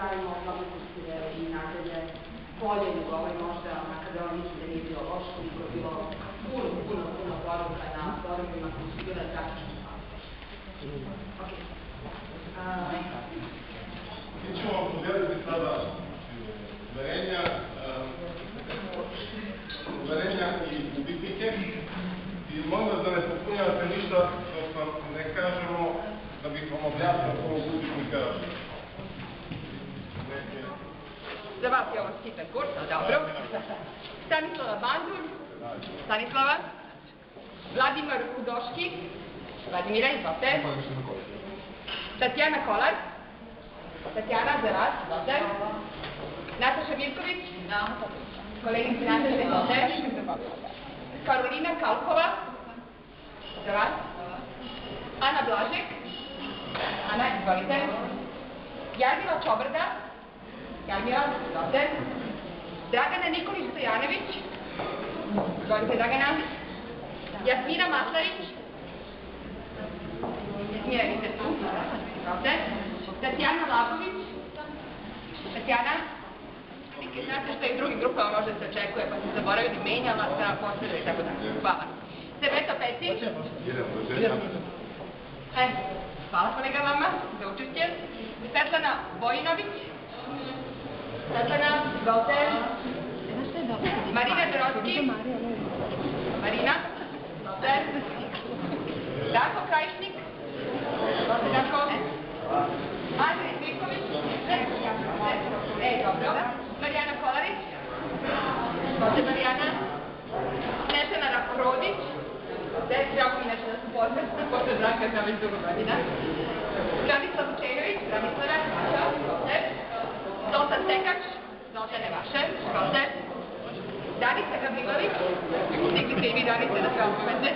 pravimo magnetske i nadalje bolje nego ovaj možda Makedon, mislim da nije bilo loš, koliko je bilo puno poruka na forumima koji su bile praktično ok. Mi ćemo vam podijeliti sada uverenja i upitnike i molim vas da ne popunjavate ništa dok vam ne kažemo da bih vam objasnio ovog upitnika radi. Za vas je ovo hitan kurs, dobro. Stanislava Bandulj, Stanislava. Vladimir Udoški, Vladimira, izvolite. Tatjana Kolar, Tatjana, za vas, izvolite. Nataša Mirković, kolegica Nataša, izvolite. Karolina Kalkova, za vas. Ana Blažek, Ana, izvolite. Jarmila Čobrda, Jarmila, izvolite. Dragana Nikolić Stojanović, izvolite Dragana. Jasmina Maslarić, Jasmina, vidite tu, izvolite. Tatjana Labović, Tatjana. Znate što i u drugim grupama može se očekuje, pa se zaboravili, menjala sa posebno i tako da. Hvala. Sebeto Peci. Hvala kolega vama za učešće. Svetlana Vojinović. Svetlana, izvolite. Marina Dorotski. Marina, izvolite. Darko Krajišnik. Izvolite Darko. Andrej Zviković. Dobro. Marijana Kolarić. Izvolite Marijana. Snežana Rodić. Drago mi nešto da su poznati, pošto je Branka znam već dugo godina. Branislav Vučenović, Branislava, izvolite. Zoltan Tekač, Zoltane vaše, izvolite. Danica Gavrilović, stigli ste i vi Danice da se opomete.